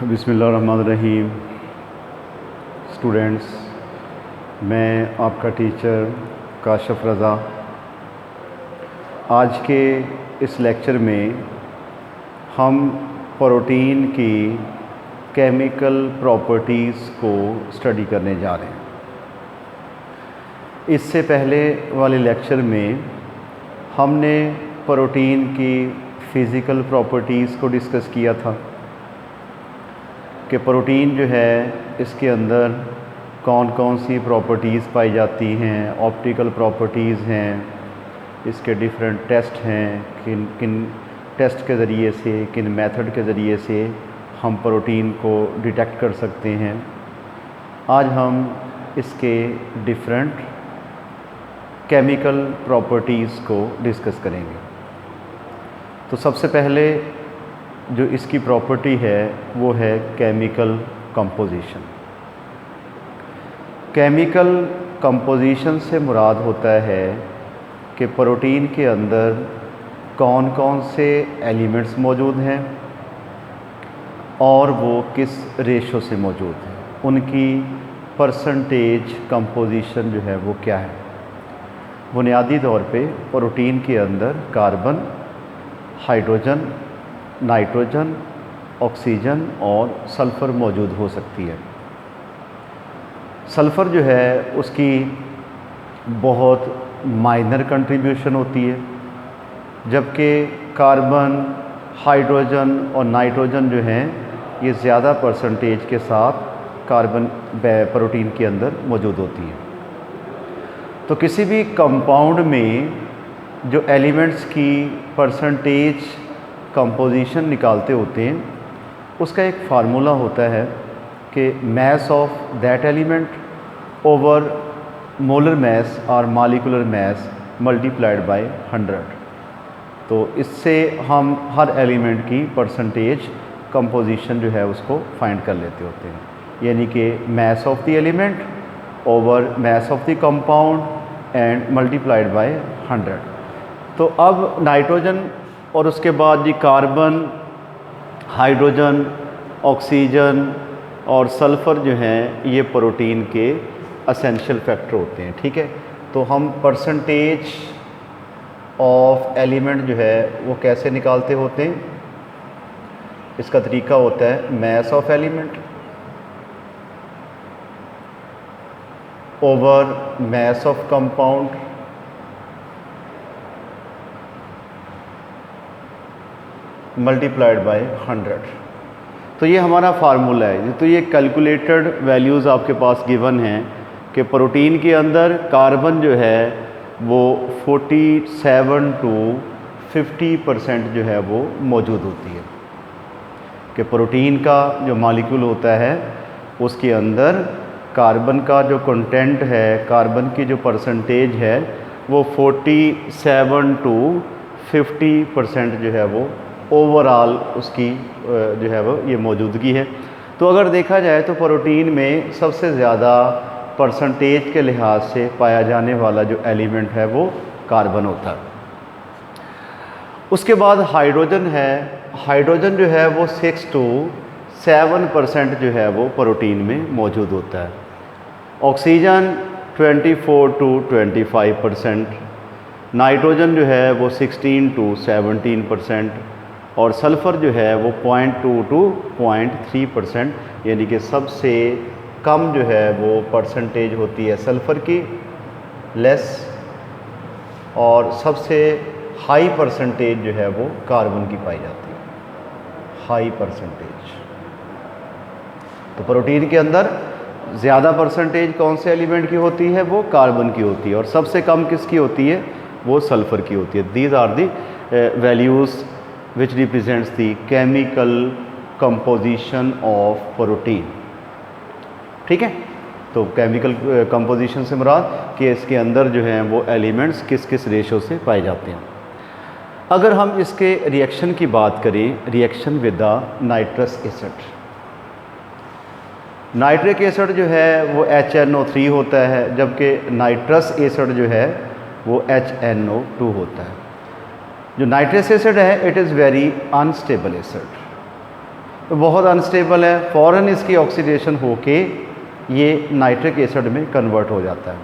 बिस्मिल्लाहिर्रहमानिर्रहीम। स्टूडेंट्स, मैं आपका टीचर काशिफ रज़ा। आज के इस लेक्चर में हम प्रोटीन की केमिकल प्रॉपर्टीज़ को स्टडी करने जा रहे हैं। इससे पहले वाले लेक्चर में हमने प्रोटीन की फ़िज़िकल प्रॉपर्टीज़ को डिस्कस किया था कि प्रोटीन जो है इसके अंदर कौन कौन सी प्रॉपर्टीज़ पाई जाती हैं, ऑप्टिकल प्रॉपर्टीज़ हैं, इसके डिफरेंट टेस्ट हैं, किन किन टेस्ट के ज़रिए से, किन मेथड के ज़रिए से हम प्रोटीन को डिटेक्ट कर सकते हैं। आज हम इसके डिफरेंट केमिकल प्रॉपर्टीज़ को डिस्कस करेंगे। तो सबसे पहले जो इसकी प्रॉपर्टी है वो है केमिकल कंपोजिशन। केमिकल कंपोजिशन से मुराद होता है कि प्रोटीन के अंदर कौन कौन से एलिमेंट्स मौजूद हैं और वो किस रेशो से मौजूद हैं, उनकी परसेंटेज कंपोजिशन जो है वो क्या है। बुनियादी तौर पे प्रोटीन के अंदर कार्बन, हाइड्रोजन, नाइट्रोजन, ऑक्सीजन और सल्फ़र मौजूद हो सकती है। सल्फ़र जो है उसकी बहुत माइनर कंट्रीब्यूशन होती है, जबकि कार्बन, हाइड्रोजन और नाइट्रोजन जो हैं ये ज़्यादा परसेंटेज के साथ कार्बन प्रोटीन के अंदर मौजूद होती है। तो किसी भी कंपाउंड में जो एलिमेंट्स की परसेंटेज कंपोजिशन निकालते होते हैं उसका एक फार्मूला होता है कि mass of that element over molar mass और मॉलिक्यूलर मैस मल्टीप्लाइड बाय 100। तो इससे हम हर एलिमेंट की परसेंटेज कंपोजिशन जो है उसको फाइंड कर लेते होते हैं, यानी कि mass of the element over mass of the compound and multiplied by 100। तो अब नाइट्रोजन और उसके बाद जी कार्बन, हाइड्रोजन, ऑक्सीजन और सल्फ़र जो हैं ये प्रोटीन के एसेंशियल फैक्टर होते हैं। ठीक है, तो हम परसेंटेज ऑफ एलिमेंट जो है वो कैसे निकालते होते हैं, इसका तरीका होता है mass of element over mass of compound multiplied by 100। तो ये हमारा फार्मूला है। तो ये कैलकुलेटेड वैल्यूज़ आपके पास गिवन हैं कि प्रोटीन के अंदर कार्बन जो है वो 47 to 50% जो है वो मौजूद होती है, कि प्रोटीन का जो मॉलिक्यूल होता है उसके अंदर कार्बन का जो कंटेंट है, कार्बन की जो परसेंटेज है वो 47 to 50% जो है वो ओवरऑल उसकी जो है वो ये मौजूदगी है। तो अगर देखा जाए तो प्रोटीन में सबसे ज़्यादा परसेंटेज के लिहाज से पाया जाने वाला जो एलिमेंट है वो कार्बन होता है। उसके बाद हाइड्रोजन है। हाइड्रोजन जो है वो 6 to 7% जो है वो प्रोटीन में मौजूद होता है। ऑक्सीजन 24 to 25%, नाइट्रोजन जो है वो 16 to 17% और सल्फ़र जो है वो 0.2 to 0.3%, यानी कि सबसे कम जो है वो परसेंटेज होती है सल्फ़र की, लेस, और सबसे हाई परसेंटेज जो है वो कार्बन की पाई जाती है, हाई परसेंटेज। तो प्रोटीन के अंदर ज़्यादा परसेंटेज कौन से एलिमेंट की होती है, वो कार्बन की होती है, और सबसे कम किसकी होती है, वो सल्फ़र की होती है। These are the values which represents the chemical composition of protein। ठीक है, तो केमिकल कंपोजिशन से मुराद कि इसके अंदर जो हैं वो एलिमेंट्स किस किस रेशो से पाए जाते हैं। अगर हम इसके रिएक्शन की बात करें, reaction with the nitrous acid, nitric acid जो है वो HNO3 होता है, जबकि नाइट्रस एसिड जो है वो HNO2 होता है। जो नाइट्रस एसिड है it is very unstable acid, बहुत अनस्टेबल है, फ़ौरन इसकी ऑक्सीडेशन होके ये नाइट्रिक एसिड में कन्वर्ट हो जाता है।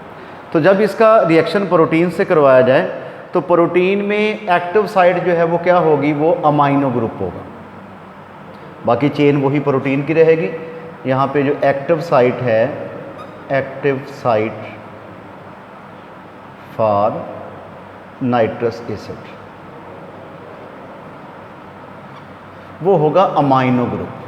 तो जब इसका रिएक्शन प्रोटीन से करवाया जाए तो प्रोटीन में एक्टिव साइट जो है वो क्या होगी, वो अमाइनो ग्रुप होगा, बाकी चेन वही प्रोटीन की रहेगी। यहाँ पे जो एक्टिव साइट है, active site for nitrous acid, वो होगा अमाइनो ग्रुप।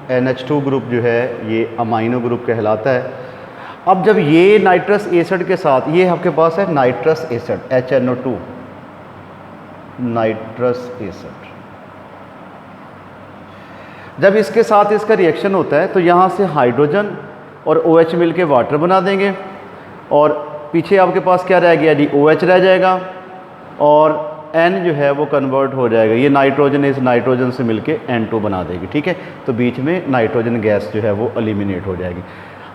NH2 ग्रुप जो है ये अमाइनो ग्रुप कहलाता है। अब जब ये नाइट्रस एसिड के साथ, ये आपके पास है nitrous acid HNO2, nitrous acid, जब इसके साथ इसका रिएक्शन होता है तो यहाँ से हाइड्रोजन और OH मिलके वाटर बना देंगे और पीछे आपके पास क्या रह गया जी, OH रह जाएगा और N जो है वो कन्वर्ट हो जाएगा, ये नाइट्रोजन इस नाइट्रोजन से मिलके N2 बना देगी, ठीक है। तो बीच में नाइट्रोजन गैस जो है वो एलिमिनेट हो जाएगी।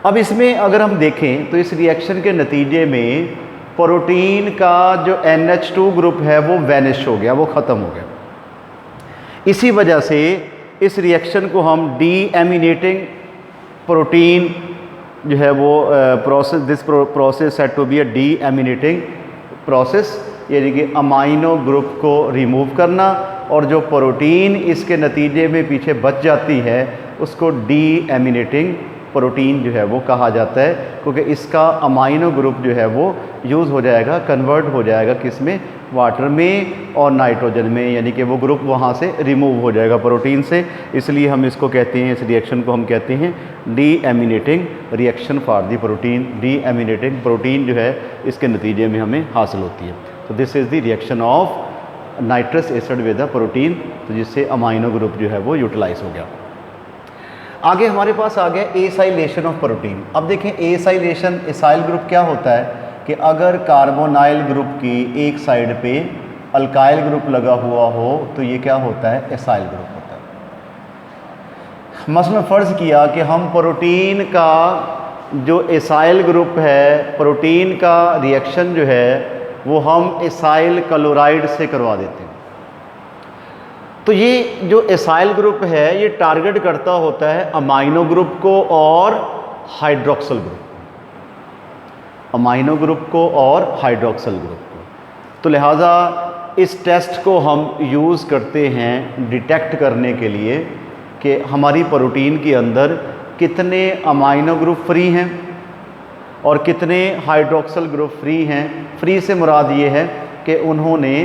अब इसमें अगर हम देखें तो इस रिएक्शन के नतीजे में प्रोटीन का जो NH2 ग्रुप है वो वैनिश हो गया, वो ख़त्म हो गया। इसी वजह से इस रिएक्शन को हम डीएमिनेटिंग प्रोटीन जो है वो process, this process said to be a deaminating process, यानी कि अमाइनो ग्रुप को रिमूव करना और जो प्रोटीन इसके नतीजे में पीछे बच जाती है उसको डीएमिनेटिंग प्रोटीन जो है वो कहा जाता है, क्योंकि इसका अमाइनो ग्रुप जो है वो यूज़ हो जाएगा, कन्वर्ट हो जाएगा किस में, वाटर में और नाइट्रोजन में, यानी कि वो ग्रुप वहाँ से रिमूव हो जाएगा प्रोटीन से। इसलिए हम इसको कहते हैं, इस रिएक्शन को हम कहते हैं deaminating reaction for the protein. Deaminating protein जो है इसके नतीजे में हमें हासिल होती है। तो this is the reaction of nitrous acid with the protein, तो जिससे अमाइनो ग्रुप जो है वो यूटिलाइज हो गया। आगे हमारे पास आ गया एसाइलेशन ऑफ प्रोटीन। अब देखें एसाइलेशन, एसाइल ग्रुप क्या होता है कि अगर कार्बोनाइल ग्रुप की एक साइड पे अल्काइल ग्रुप लगा हुआ हो तो ये क्या होता है, एसाइल ग्रुप होता है। मसलन फ़र्ज़ किया कि हम प्रोटीन का जो एसाइल ग्रुप है, प्रोटीन का रिएक्शन जो है वो हम एसाइल क्लोराइड से करवा देते हैं। तो ये जो एसाइल ग्रुप है ये टारगेट करता होता है अमाइनो ग्रुप को और हाइड्रोक्सल ग्रुप को, अमाइनो ग्रुप को और हाइड्रोक्सल ग्रुप को। तो लिहाजा इस टेस्ट को हम यूज़ करते हैं डिटेक्ट करने के लिए कि हमारी प्रोटीन के अंदर कितने अमाइनो ग्रुप फ्री हैं और कितने हाइड्रोक्सल ग्रुप फ्री हैं। फ्री से मुराद ये है कि उन्होंने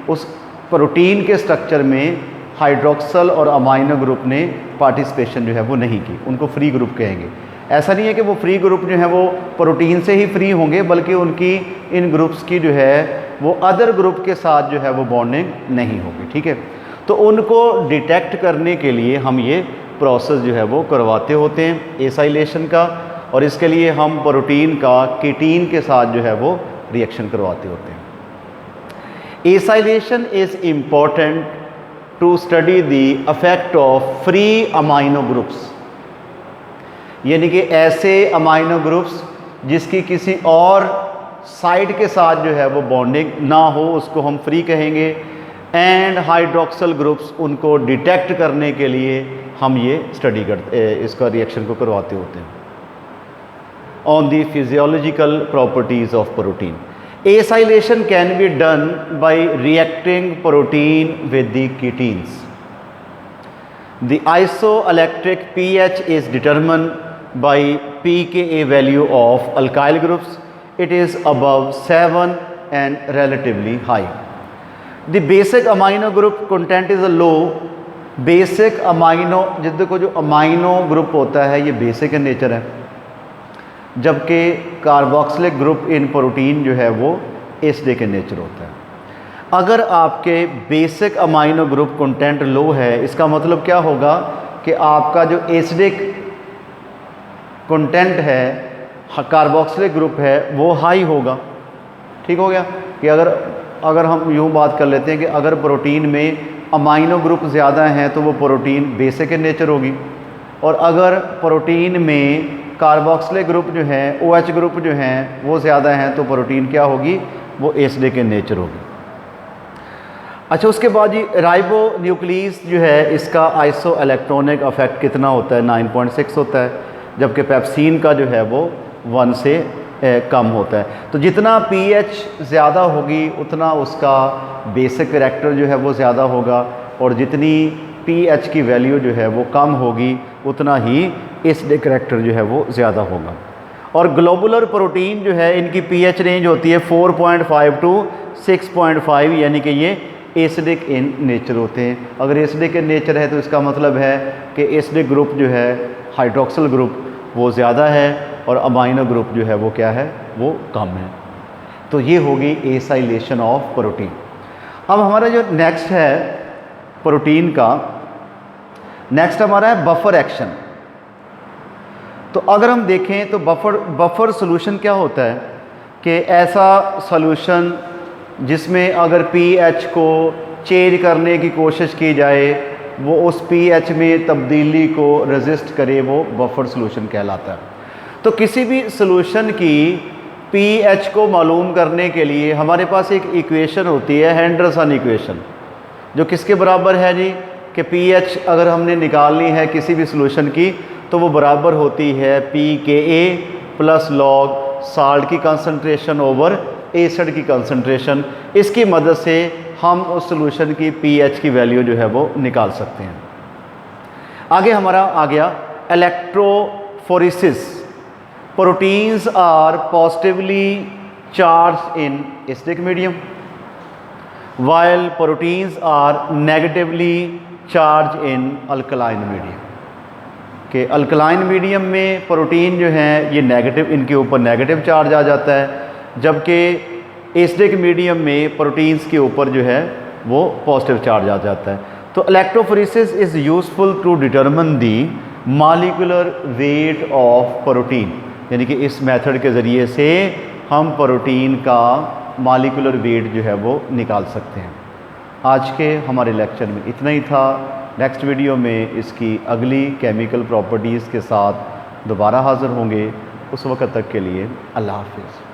उस प्रोटीन के स्ट्रक्चर में हाइड्रोक्सल और अमाइनो ग्रुप ने पार्टिसिपेशन जो है वो नहीं की, उनको फ्री ग्रुप कहेंगे। ऐसा नहीं है कि वो फ्री ग्रुप जो है वो प्रोटीन से ही फ्री होंगे, बल्कि उनकी इन ग्रुप्स की जो है वो अदर ग्रुप के साथ जो है वो बॉन्डिंग नहीं होगी, ठीक है। तो उनको डिटेक्ट करने के लिए हम ये प्रोसेस जो है वो करवाते होते हैं एसाइलेशन का, और इसके लिए हम प्रोटीन का कीटीन के साथ जो है वो रिएक्शन करवाते होते हैं। Acylation is important to study the effect of free amino groups, यानी कि ऐसे अमाइनो ग्रुप्स जिसकी किसी और साइड के साथ जो है वो बॉन्डिंग ना हो उसको हम फ्री कहेंगे। एंड हाइड्रोक्सल ग्रुप्स, उनको डिटेक्ट करने के लिए हम ये स्टडी करते, इसका रिएक्शन को करवाते होते हैं। On the physiological properties of protein, acylation can be done by reacting protein with the ketenes. The isoelectric pH is determined by pKa value of alkyl groups. It is above 7 and relatively high. The basic amino group content is a low. Basic amino, जिसको जो amino group होता है ये basic in nature है, जबकि carboxylic group in protein जो है वो एसिडिक इन नेचर होता है। अगर आपके बेसिक अमाइनो ग्रुप कंटेंट लो है, इसका मतलब क्या होगा कि आपका जो एसिडिक कंटेंट है, कार्बोक्सिलिक ग्रुप है, वो हाई होगा। ठीक हो गया कि अगर हम यूँ बात कर लेते हैं कि अगर प्रोटीन में अमाइनो ग्रुप ज़्यादा हैं तो वो प्रोटीन बेसिक इन नेचर होगी, और अगर प्रोटीन में कार्बोक्सिलिक ग्रुप जो है, OH ग्रुप जो हैं वो ज़्यादा हैं तो प्रोटीन क्या होगी, वो एसिडिक इन नेचर होगी। अच्छा, उसके बाद जी राइबो न्यूक्लियस जो है इसका आइसो इलेक्ट्रॉनिक इफेक्ट कितना होता है, 9.6 होता है, जबकि पेप्सिन का जो है वो 1 से कम होता है। तो जितना पीएच ज़्यादा होगी उतना उसका बेसिक करैक्टर जो है वो ज़्यादा होगा, और जितनी पीएच की वैल्यू जो है वो कम होगी उतना ही एसिडिक करैक्टर जो है वो ज़्यादा होगा। और ग्लोबुलर प्रोटीन जो है इनकी पीएच रेंज होती है 4.5 टू 6.5, यानी कि ये एसिडिक इन नेचर होते हैं। अगर एसिडिक इन नेचर है तो इसका मतलब है कि एसिडिक ग्रुप जो है हाइड्रोक्सिल ग्रुप वो ज़्यादा है और अमाइनो ग्रुप जो है वो क्या है, वो कम है। तो ये होगी एसाइलेशन ऑफ प्रोटीन। अब हमारा जो नेक्स्ट है प्रोटीन का, नेक्स्ट हमारा है बफर एक्शन। तो अगर हम देखें तो बफर सॉल्यूशन क्या होता है कि ऐसा सॉल्यूशन जिसमें अगर पीएच को चेंज करने की कोशिश की जाए वो उस पीएच में तब्दीली को रेजिस्ट करे, वो बफर सॉल्यूशन कहलाता है। तो किसी भी सॉल्यूशन की पीएच को मालूम करने के लिए हमारे पास एक इक्वेशन होती है, हेंडरसन इक्वेशन, जो किसके बराबर है जी, कि पीएच अगर हमने निकालनी है किसी भी सॉल्यूशन की तो वो बराबर होती है pKa प्लस लॉग साल्ट की कंसंट्रेशन ओवर एसिड की कंसंट्रेशन। इसकी मदद से हम उस सॉल्यूशन की पीएच की वैल्यू जो है वो निकाल सकते हैं। आगे हमारा आ गया electrophoresis. Proteins are positively charge in acidic medium while proteins are negatively charged in alkaline medium। कि अल्कलाइन मीडियम में प्रोटीन जो हैं ये नेगेटिव, इनके ऊपर नेगेटिव चार्ज आ जाता है, जबकि एसिडिक मीडियम में प्रोटीन्स के ऊपर जो है वो पॉजिटिव चार्ज आ जाता है। तो electrophoresis is useful to determine the molecular weight of protein, यानी कि इस मेथड के ज़रिए से हम प्रोटीन का मॉलिक्यूलर वेट जो है वो निकाल सकते हैं। आज के हमारे लेक्चर में इतना ही था। नेक्स्ट वीडियो में इसकी अगली केमिकल प्रॉपर्टीज़ के साथ दोबारा हाज़िर होंगे। उस वक्त तक के लिए अल्लाह हाफ़िज़।